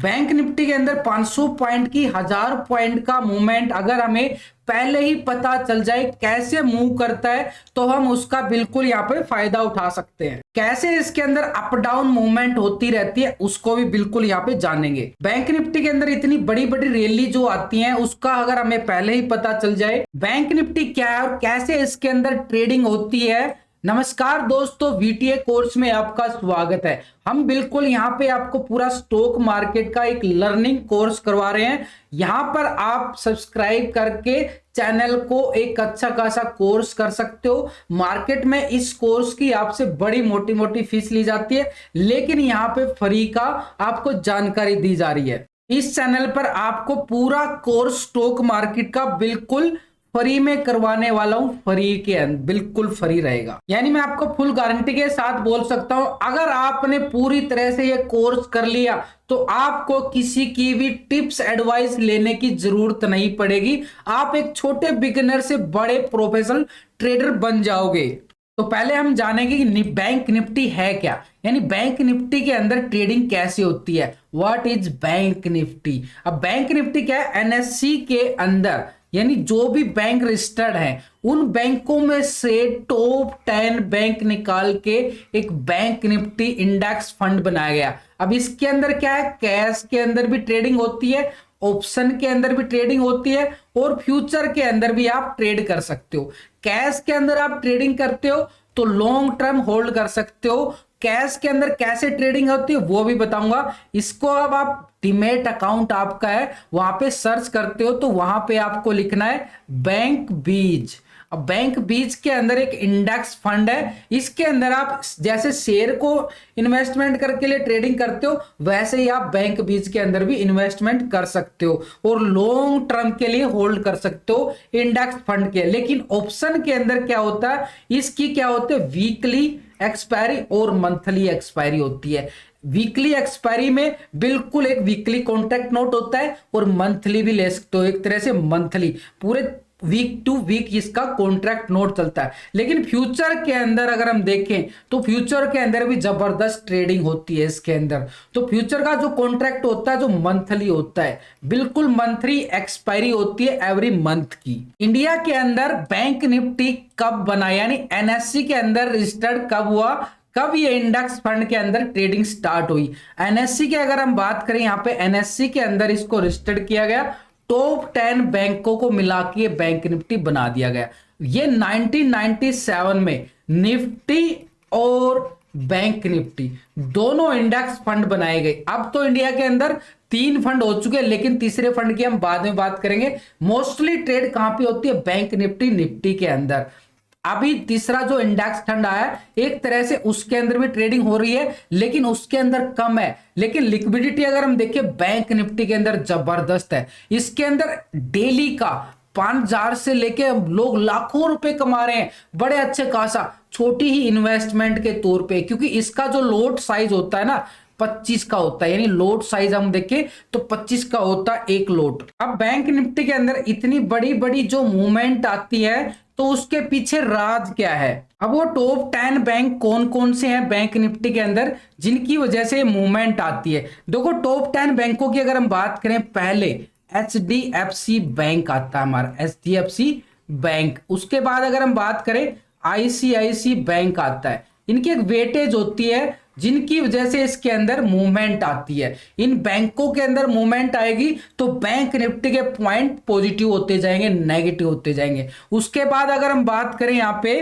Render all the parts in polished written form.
Bank Nifty के अंदर 500 point की 1000 पॉइंट का मूवमेंट अगर हमें पहले ही पता चल जाए कैसे मूव करता है तो हम उसका बिल्कुल यहाँ पे फायदा उठा सकते हैं। कैसे इसके अंदर अप डाउन मूवमेंट होती रहती है उसको भी बिल्कुल यहाँ पे जानेंगे। बैंक निफ्टी के अंदर इतनी बड़ी बड़ी रैली जो आती है उसका अगर हमें पहले ही पता चल जाए बैंक निफ्टी क्या है और कैसे इसके अंदर ट्रेडिंग होती है। नमस्कार दोस्तों, वीटीए कोर्स में आपका स्वागत है। हम बिल्कुल यहाँ पे आपको पूरा स्टॉक मार्केट का एक लर्निंग कोर्स करवा रहे हैं। यहाँ पर आप सब्सक्राइब करके चैनल को एक अच्छा खासा कोर्स कर सकते हो। मार्केट में इस कोर्स की आपसे बड़ी मोटी मोटी फीस ली जाती है, लेकिन यहाँ पे फ्री का आपको जानकारी दी जा रही है। इस चैनल पर आपको पूरा कोर्स स्टॉक मार्केट का बिल्कुल फ्री में करवाने वाला हूं। फ्री के अंदर बिल्कुल फ्री रहेगा, यानी मैं आपको फुल गारंटी के साथ बोल सकता हूं अगर आपने पूरी तरह से ये कोर्स कर लिया तो आपको किसी की भी टिप्स एडवाइस लेने की जरूरत नहीं पड़ेगी। आप एक छोटे बिगिनर से बड़े प्रोफेशनल ट्रेडर बन जाओगे। तो पहले हम जानेंगे कि बैंक निफ्टी है क्या, यानी बैंक निफ्टी के अंदर ट्रेडिंग कैसे होती है। What is bank Nifty. अब बैंक निफ्टी क्या है, एनएससी के अंदर यानी जो भी बैंक रजिस्टर्ड हैं उन बैंकों में से टॉप 10 बैंक निकाल के एक बैंक निफ्टी इंडेक्स फंड बनाया गया। अब इसके अंदर क्या है, कैश के अंदर भी ट्रेडिंग होती है, ऑप्शन के अंदर भी ट्रेडिंग होती है और फ्यूचर के अंदर भी आप ट्रेड कर सकते हो। कैश के अंदर आप ट्रेडिंग करते हो तो लॉन्ग टर्म होल्ड कर सकते हो। कैश के अंदर कैसे ट्रेडिंग होती है वो भी बताऊंगा। इसको अब आप डीमैट अकाउंट आपका है वहां पे सर्च करते हो तो वहां पे आपको लिखना है बैंक बीज। अब बैंक बीज के अंदर एक इंडेक्स फंड है, इसके अंदर आप जैसे शेयर को इन्वेस्टमेंट करके लिए ट्रेडिंग करते हो वैसे ही आप बैंक बीज के अंदर भी इन्वेस्टमेंट कर सकते हो और लॉन्ग टर्म के लिए होल्ड कर सकते हो इंडेक्स फंड के। लेकिन ऑप्शन के अंदर क्या होता है, इसकी क्या होती है, वीकली एक्सपायरी और मंथली एक्सपायरी होती है। वीकली एक्सपायरी में बिल्कुल एक वीकली कॉन्ट्रैक्ट नोट होता है और मंथली भी ले सकते हो, एक तरह से मंथली पूरे वीक टू वीक इसका कॉन्ट्रैक्ट नोट चलता है। लेकिन फ्यूचर के अंदर अगर हम देखें तो फ्यूचर के अंदर भी जबरदस्त ट्रेडिंग होती है इसके अंदर। तो फ्यूचर का जो कॉन्ट्रैक्ट होता है जो मंथली होता है, बिल्कुल मंथली एक्सपायरी होती है एवरी मंथ की। इंडिया के अंदर बैंक निफ्टी कब बना, यानी एनएससी के अंदर रजिस्टर्ड कब हुआ, कब ये इंडेक्स फंड के अंदर ट्रेडिंग स्टार्ट हुई। एनएससी की अगर हम बात करें, यहाँ पे एनएससी के अंदर इसको रजिस्टर्ड किया गया, टॉप 10 बैंकों को मिला के बैंक निफ्टी बना दिया गया। ये 1997 में निफ्टी और बैंक निफ्टी दोनों इंडेक्स फंड बनाए गए। अब तो इंडिया के अंदर 3 फंड हो चुके हैं, लेकिन तीसरे फंड की हम बाद में बात करेंगे। मोस्टली ट्रेड कहां पे होती है, बैंक निफ्टी निफ्टी के अंदर। अभी तीसरा जो इंडेक्स फंड आया एक तरह से उसके अंदर भी ट्रेडिंग हो रही है लेकिन उसके अंदर कम है, लेकिन लिक्विडिटी अगर हम देखें बैंक निफ्टी के अंदर जबरदस्त है। इसके अंदर डेली का 5000 से लेके लोग लाखों रुपए कमा रहे हैं बड़े अच्छे खासा, छोटी ही इन्वेस्टमेंट के तौर पे, क्योंकि इसका जो लोट साइज होता है ना 25 का होता है, यानी लोट साइज हम देखें तो 25 का होता है एक लोट। अब बैंक निफ्टी के अंदर इतनी बड़ी बड़ी जो मूवमेंट आती है तो उसके पीछे राज क्या है। अब वो टॉप 10 बैंक कौन कौन से हैं बैंक निफ्टी के अंदर जिनकी वजह से मूवमेंट आती है। देखो टॉप 10 बैंकों की अगर हम बात करें, पहले एचडीएफसी बैंक आता है हमारा, एचडीएफसी बैंक। उसके बाद अगर हम बात करें आईसीआईसी बैंक आता है। इनकी एक वेटेज होती है जिनकी वजह से इसके अंदर मूवमेंट आती है। इन बैंकों के अंदर मूवमेंट आएगी तो बैंक निफ्टी के पॉइंट पॉजिटिव होते जाएंगे, नेगेटिव होते जाएंगे। उसके बाद अगर हम बात करें यहाँ पे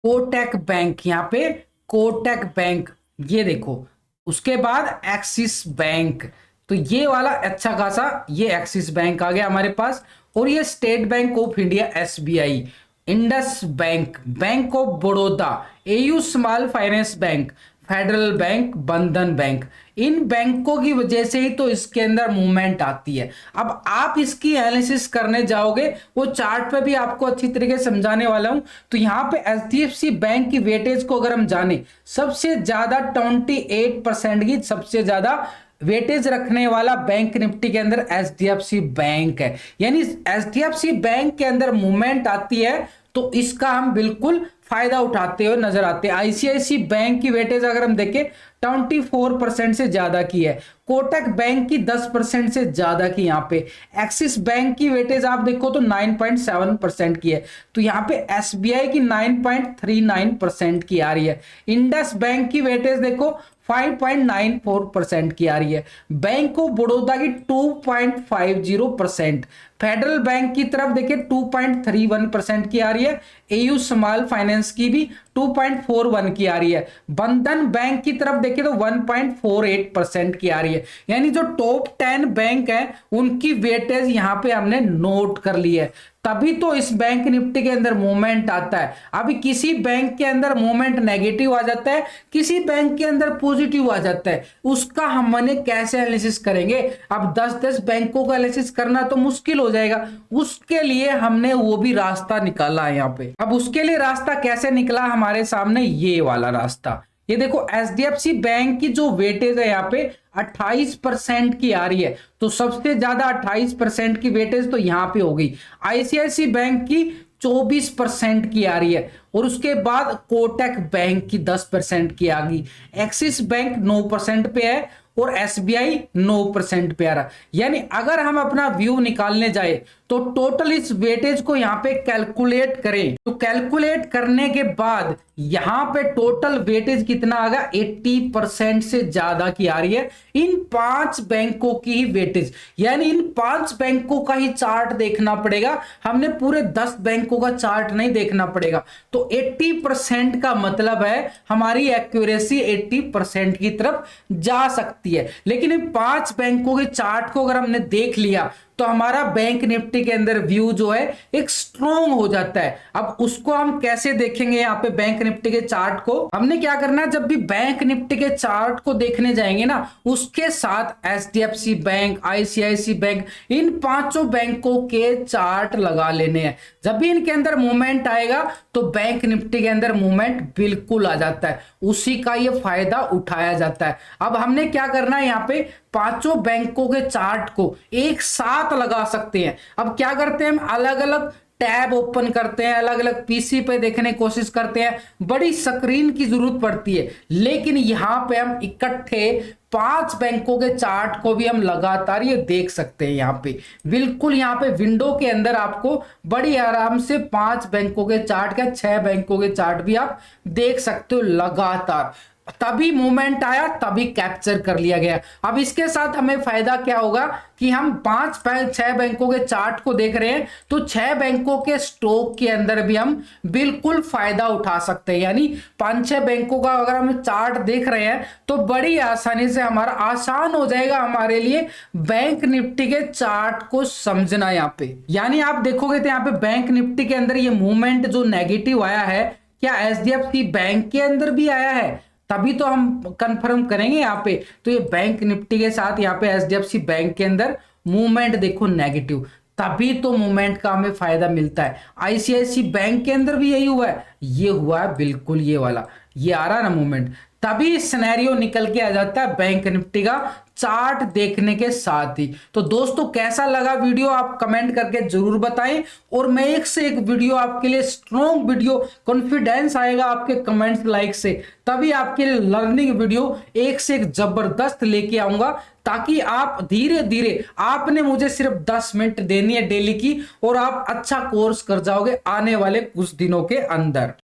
कोटक बैंक, यहाँ पे कोटक बैंक ये देखो। उसके बाद एक्सिस बैंक, तो ये वाला अच्छा खासा ये एक्सिस बैंक आ गया हमारे पास। और ये state bank of India SBI, Indus bank, bank of Baroda, AU small finance bank, federal bank, बंधन बैंक, इन बैंकों की वजह से ही तो इसके अंदर मूवमेंट आती है। अब आप इसकी एनालिसिस करने जाओगे वो चार्ट पे भी आपको अच्छी तरीके से समझाने वाला हूं। तो यहाँ पे एचडीएफसी बैंक की वेटेज को अगर हम जाने, सबसे ज्यादा 28% की सबसे ज्यादा वेटेज रखने वाला बैंक निफ्टी के अंदर एचडीएफसी बैंक है। यानी एचडीएफसी बैंक के अंदर मूवमेंट आती है तो इसका हम बिल्कुल फायदा उठाते हुए नजर आते हैं। आईसीआईसीआई बैंक की वेटेज अगर हम देखें 24% से ज्यादा की है, कोटक बैंक की 10% से ज्यादा की, यहाँ पे एक्सिस बैंक की वेटेज आप देखो तो 9.7% की है, तो यहाँ पे एसबीआई की 9.39% की आ रही है। इंडस बैंक की वेटेज देखो 5.94% की आ रही है, बैंक ऑफ बड़ौदा की 2.50%, फेडरल बैंक की तरफ देखिए 2.31% की आ रही है, एयू स्मॉल फाइनेंस की भी 2.41 की आ रही है, बंधन बैंक की तरफ देखिए तो 1.48% की आ रही है। यानी जो टॉप 10 बैंक है उनकी वेटेज यहां पे हमने नोट कर ली है, तभी तो इस बैंक निफ्टी के अंदर मूवमेंट आता है। अभी किसी बैंक के अंदर मूवमेंट नेगेटिव आ जाता है, किसी बैंक के अंदर पॉजिटिव आ जाता है, उसका हमने कैसे एनालिसिस करेंगे? अब 10-10 बैंकों का एनालिसिस करना तो मुश्किल हो जाएगा, उसके लिए हमने वो भी रास्ता निकाला है यहाँ पे। अब उसके लिए रास्ता कैसे निकला हमारे सामने, ये वाला रास्ता, ये देखो एचडीएफसी बैंक की जो वेटेज है यहाँ पे 28% की आ रही है, तो सबसे ज्यादा 28% की वेटेज तो यहां पे हो गई। आईसीआईसीआई बैंक की 24% की आ रही है, और उसके बाद कोटक बैंक की 10% की आ गई, एक्सिस बैंक 9% पे है, और एसबीआई 9% पे आ रहा। यानी अगर हम अपना व्यू निकालने जाए तो टोटल इस वेटेज को यहां पे कैलकुलेट करें, तो कैलकुलेट करने के बाद यहां पे टोटल वेटेज कितना आ गया, 80% से ज्यादा की आ रही है इन 5 बैंकों की ही वेटेज। यानी इन 5 बैंकों का ही चार्ट देखना पड़ेगा, हमने पूरे 10 बैंकों का चार्ट नहीं देखना पड़ेगा। तो 80% का मतलब है हमारी एक्यूरेसी 80% की तरफ जा सकती है। लेकिन इन 5 बैंकों के चार्ट को अगर हमने देख लिया तो हमारा बैंक निफ्टी के अंदर व्यू जो है एक स्ट्रॉन्ग हो जाता है। अब उसको हम कैसे देखेंगे यहाँ पे बैंक निफ्टी के चार्ट को, हमने क्या करना है, जब भी बैंक निफ्टी के चार्ट को देखने जाएंगे ना, उसके साथ एचडीएफसी बैंक, आईसीआईसीआई बैंक, इन 5 बैंकों के चार्ट लगा लेने हैं। जब भी इनके अंदर मूवमेंट आएगा तो बैंक निफ्टी के अंदर मूवमेंट बिल्कुल आ जाता है, उसी का ये फायदा उठाया जाता है। अब हमने क्या करना है, यहाँ पे 5 बैंकों के चार्ट को एक साथ लगा सकते हैं। अब क्या करते हैं, हम अलग अलग टैब ओपन करते हैं, अलग अलग पीसी पे देखने की कोशिश करते हैं, बड़ी स्क्रीन की जरूरत पड़ती है। लेकिन यहां पे हम इकट्ठे 5 बैंकों के चार्ट को भी हम लगातार ये देख सकते हैं। यहाँ पे बिल्कुल यहाँ पे विंडो के अंदर आपको बड़ी आराम से 5 बैंकों के चार्ट का 6 बैंकों के चार्ट भी आप देख सकते हो लगातार। तभी मूवमेंट आया, तभी कैप्चर कर लिया गया। अब इसके साथ हमें फायदा क्या होगा कि हम 6 बैंकों के चार्ट को देख रहे हैं, तो 6 बैंकों के स्टॉक के अंदर भी हम बिल्कुल फायदा उठा सकते हैं। यानी 5-6 बैंकों का अगर हम चार्ट देख रहे हैं तो बड़ी आसानी से हमारा आसान हो जाएगा हमारे लिए बैंक निफ्टी के चार्ट को समझना यहाँ पे। यानी आप देखोगे तो यहाँ पे बैंक निफ्टी के अंदर ये मूवमेंट जो नेगेटिव आया है, क्या एचडीएफसी बैंक के अंदर भी आया है? तभी तो हम कंफर्म करेंगे यहाँ पे। तो ये बैंक निफ्टी के साथ यहाँ पे एचडीएफसी बैंक के अंदर मूवमेंट देखो नेगेटिव, तभी तो मूवमेंट का हमें फायदा मिलता है। आईसीआईसीआई बैंक के अंदर भी यही हुआ है, ये हुआ है बिल्कुल ये वाला, ये आ रहा ना मूवमेंट, तभी सिनेरियो निकल के आ जाता है बैंक निफ्टी का चार्ट देखने के साथ ही। तो दोस्तों कैसा लगा वीडियो आप कमेंट करके जरूर बताएं, और मैं एक से एक वीडियो आपके लिए स्ट्रॉन्ग वीडियो, कॉन्फिडेंस आएगा आपके कमेंट्स लाइक से, तभी आपके लिए लर्निंग वीडियो एक से एक जबरदस्त लेके आऊंगा, ताकि आप धीरे धीरे, आपने मुझे सिर्फ 10 मिनट देनी है डेली की, और आप अच्छा कोर्स कर जाओगे आने वाले कुछ दिनों के अंदर।